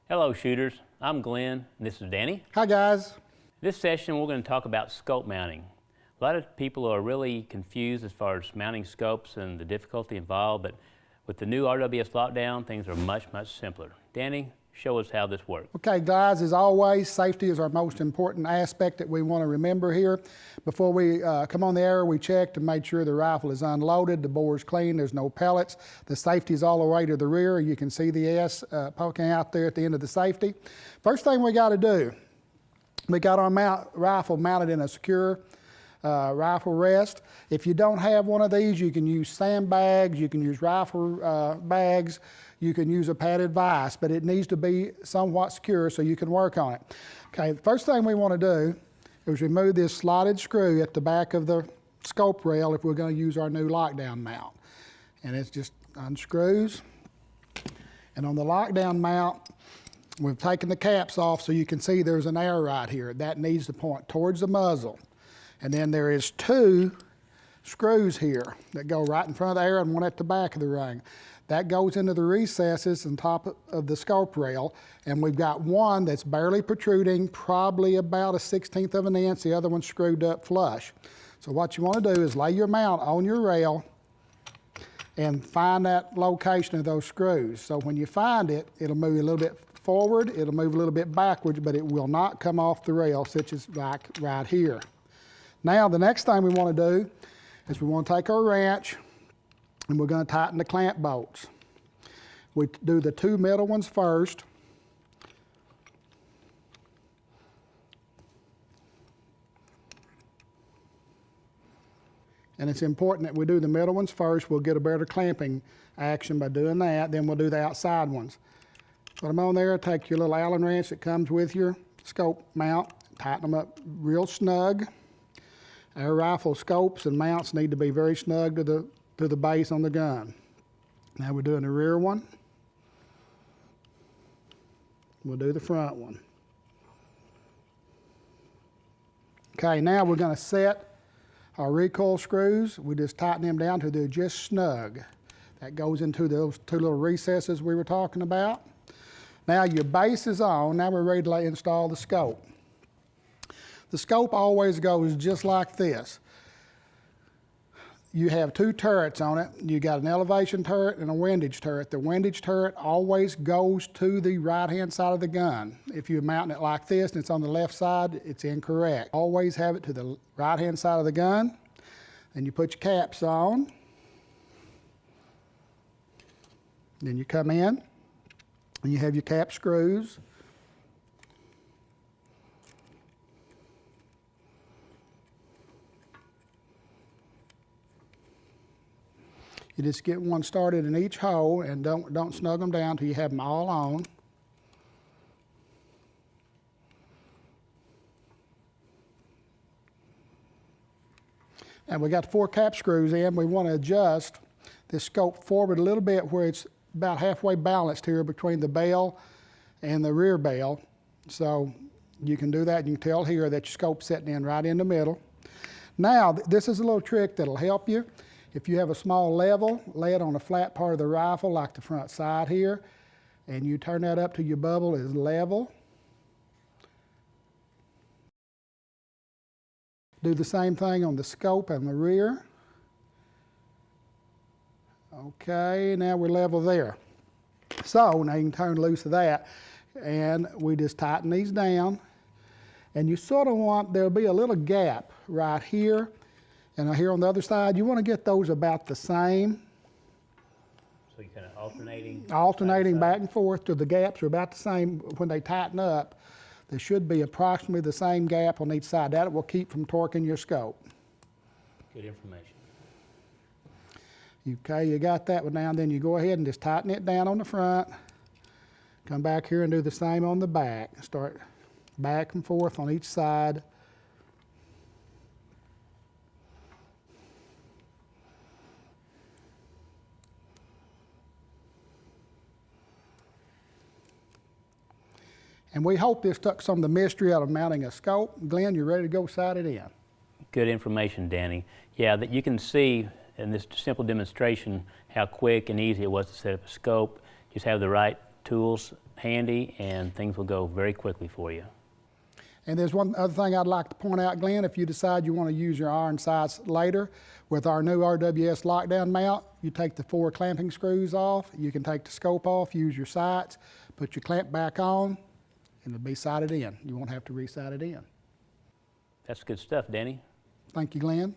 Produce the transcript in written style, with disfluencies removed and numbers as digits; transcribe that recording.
Hello shooters, I'm Glenn and this is Danny. Hi guys. This session we're going to talk about scope mounting. A lot of people are really confused as far as mounting scopes and the difficulty involved, but with the new RWS Lock Down, things are much simpler. Danny, show us how this works. Okay guys, as always, safety is our most important aspect that we want to remember here. Before we come on the air, we checked and made sure the rifle is unloaded, the bore is clean, there's no pellets. The safety is all the way to the rear. You can see the S poking out there at the end of the safety. First thing we got to do, we got our rifle mounted in a secure rifle rest. If you don't have one of these, you can use sandbags, you can use rifle bags, you can use a padded vise, but it needs to be somewhat secure so you can work on it. Okay, the first thing we want to do is remove this slotted screw at the back of the scope rail if we're going to use our new lockdown mount. And it just unscrews. And on the lockdown mount, we've taken the caps off so you can see there's an arrow right here. That needs to point towards the muzzle. And then there is two screws here that go right in front of the arrow and one at the back of the ring. That goes into the recesses on top of the scope rail, and we've got one that's barely protruding, probably about 1/16 of an inch, the other one's screwed up flush. So what you want to do is lay your mount on your rail and find that location of those screws. So when you find it, it'll move a little bit forward, it'll move a little bit backwards, but it will not come off the rail, such as like right here. Now the next thing we want to do is we want to take our wrench and we're going to tighten the clamp bolts. We do the two middle ones first. And it's important that we do the middle ones first. We'll get a better clamping action by doing that. Then we'll do the outside ones. Put them on there, take your little Allen wrench that comes with your scope mount, tighten them up real snug. Our rifle scopes and mounts need to be very snug to the base on the gun. Now we're doing the rear one. We'll do the front one. Okay, now we're going to set our recoil screws. We just tighten them down till they're just snug. That goes into those two little recesses we were talking about. Now your base is on. Now we're ready to install the scope. The scope always goes just like this. You have two turrets on it. You got an elevation turret and a windage turret. The windage turret always goes to the right-hand side of the gun. If you're mounting it like this and it's on the left side, it's incorrect. Always have it to the right-hand side of the gun. Then you put your caps on. Then you come in and you have your cap screws. You just get one started in each hole and don't snug them down till you have them all on. And we got 4 cap screws in. We want to adjust this scope forward a little bit where it's about halfway balanced here between the bell and the rear bell. So you can do that. You can tell here that your scope's sitting in right in the middle. Now, this is a little trick that'll help you. If you have a small level, lay it on a flat part of the rifle, like the front side here, and you turn that up till your bubble is level. Do the same thing on the scope and the rear. Okay, now we're level there. So now you can turn loose of that, and we just tighten these down. And you sort of want, there'll be a little gap right here. And here on the other side, you want to get those about the same. So you're kind of alternating? Alternating back and forth till the gaps are about the same. When they tighten up, there should be approximately the same gap on each side. That will keep from torquing your scope. Good information. Okay, you got that one down. Then you go ahead and just tighten it down on the front. Come back here and do the same on the back. Start back and forth on each side. And we hope this took some of the mystery out of mounting a scope. Glenn, you ready to go sight it in? Good information, Danny. Yeah, that you can see in this simple demonstration how quick and easy it was to set up a scope. Just have the right tools handy, and things will go very quickly for you. And there's one other thing I'd like to point out, Glenn. If you decide you want to use your iron sights later, with our new RWS Lock Down Mount, you take the 4 clamping screws off, you can take the scope off, use your sights, put your clamp back on, and it'll be sighted in. You won't have to re-sight it in. That's good stuff, Danny. Thank you, Glenn.